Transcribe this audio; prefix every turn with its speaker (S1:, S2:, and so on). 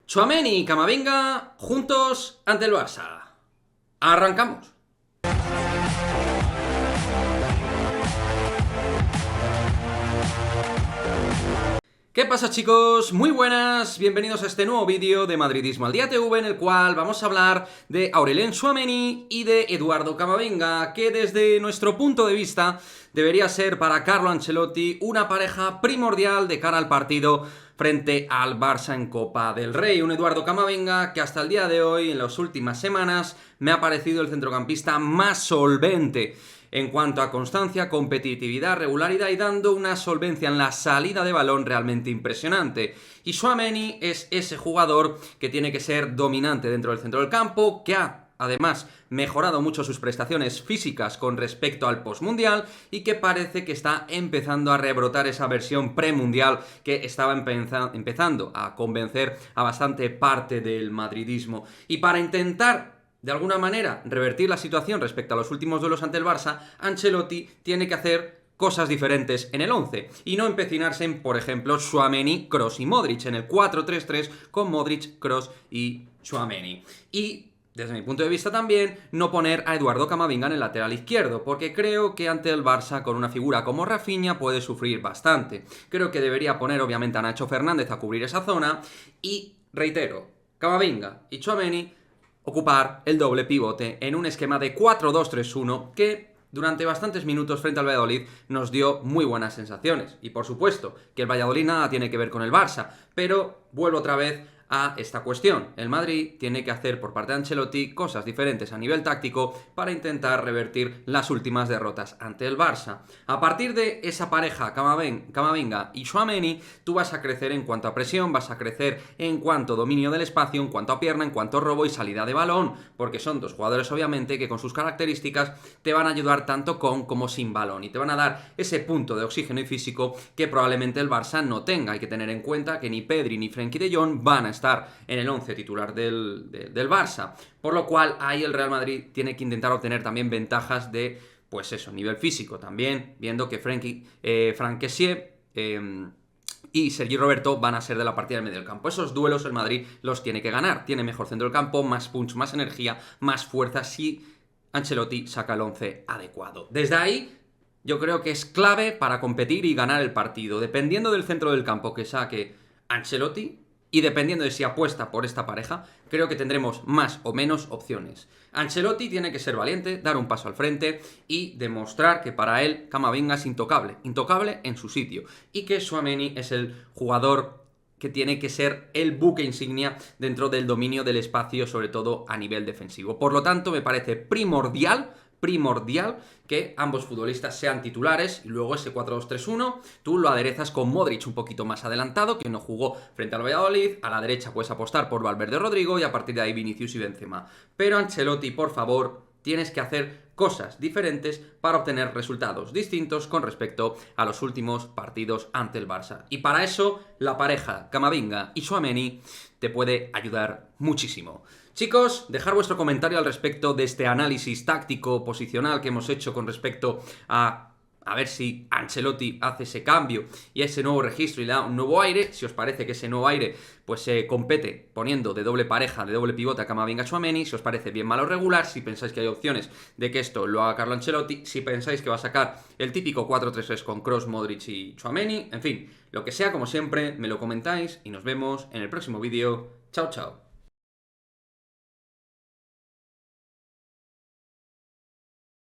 S1: Tchouaméni y Camavinga juntos ante el Barça. ¡Arrancamos! ¿Qué pasa, chicos? Muy buenas, bienvenidos a este nuevo vídeo de Madridismo al Día TV, en el cual vamos a hablar de Aurelien Tchouaméni y de Eduardo Camavinga, que desde nuestro punto de vista debería ser para Carlo Ancelotti una pareja primordial de cara al partido frente al Barça en Copa del Rey. Un Eduardo Camavinga que hasta el día de hoy, en las últimas semanas, me ha parecido el centrocampista más solvente en cuanto a constancia, competitividad, regularidad y dando una solvencia en la salida de balón realmente impresionante. Y Tchouaméni es ese jugador que tiene que ser dominante dentro del centro del campo, que ha además mejorado mucho sus prestaciones físicas con respecto al postmundial y que parece que está empezando a rebrotar esa versión premundial que estaba empezando a convencer a bastante parte del madridismo. Y para intentar de alguna manera revertir la situación respecto a los últimos duelos ante el Barça, Ancelotti tiene que hacer cosas diferentes en el 11 y no empecinarse en, por ejemplo, Tchouaméni, Kroos y Modric, en el 4-3-3 con Modric, Kroos y Tchouaméni. Y desde mi punto de vista también, no poner a Eduardo Camavinga en el lateral izquierdo, porque creo que ante el Barça, con una figura como Rafinha, puede sufrir bastante. Creo que debería poner, obviamente, a Nacho Fernández a cubrir esa zona y, reitero, Camavinga y Tchouaméni ocupar el doble pivote en un esquema de 4-2-3-1 que durante bastantes minutos frente al Valladolid nos dio muy buenas sensaciones. Y por supuesto que el Valladolid nada tiene que ver con el Barça, pero vuelvo otra vez a esta cuestión. El Madrid tiene que hacer por parte de Ancelotti cosas diferentes a nivel táctico para intentar revertir las últimas derrotas ante el Barça. A partir de esa pareja Camavinga y Tchouaméni, tú vas a crecer en cuanto a presión, vas a crecer en cuanto a dominio del espacio, en cuanto a pierna, en cuanto a robo y salida de balón, porque son dos jugadores obviamente que con sus características te van a ayudar tanto con como sin balón y te van a dar ese punto de oxígeno y físico que probablemente el Barça no tenga. Hay que tener en cuenta que ni Pedri ni Frenkie de Jong van a estar en el 11 titular del Barça, por lo cual ahí el Real Madrid tiene que intentar obtener también ventajas de, pues eso, nivel físico también, viendo que Franck Kessié y Sergi Roberto van a ser de la partida del medio del campo. Esos duelos el Madrid los tiene que ganar, tiene mejor centro del campo, más punch, más energía, más fuerza si Ancelotti saca el 11 adecuado. Desde ahí yo creo que es clave para competir y ganar el partido, dependiendo del centro del campo que saque Ancelotti. Y dependiendo de si apuesta por esta pareja, creo que tendremos más o menos opciones. Ancelotti tiene que ser valiente, dar un paso al frente y demostrar que para él Camavinga es intocable, intocable en su sitio. Y que Tchouaméni es el jugador que tiene que ser el buque insignia dentro del dominio del espacio, sobre todo a nivel defensivo. Por lo tanto, me parece primordial que ambos futbolistas sean titulares y luego ese 4-2-3-1 tú lo aderezas con Modric un poquito más adelantado, que no jugó frente al Valladolid. A la derecha puedes apostar por Valverde, Rodrigo, y a partir de ahí Vinicius y Benzema. Pero Ancelotti, por favor, tienes que hacer cosas diferentes para obtener resultados distintos con respecto a los últimos partidos ante el Barça. Y para eso, la pareja Camavinga y Tchouaméni te puede ayudar muchísimo. Chicos, dejar vuestro comentario al respecto de este análisis táctico posicional que hemos hecho con respecto a ver si Ancelotti hace ese cambio y ese nuevo registro y le da un nuevo aire. Si os parece que ese nuevo aire pues se compete poniendo de doble pareja, de doble pivote a Camavinga Tchouaméni. Si os parece bien, mal o regular. Si pensáis que hay opciones de que esto lo haga Carlo Ancelotti. Si pensáis que va a sacar el típico 4-3-3 con Kroos, Modric y Tchouaméni. En fin, lo que sea, como siempre, me lo comentáis y nos vemos en el próximo vídeo. Chao, chao.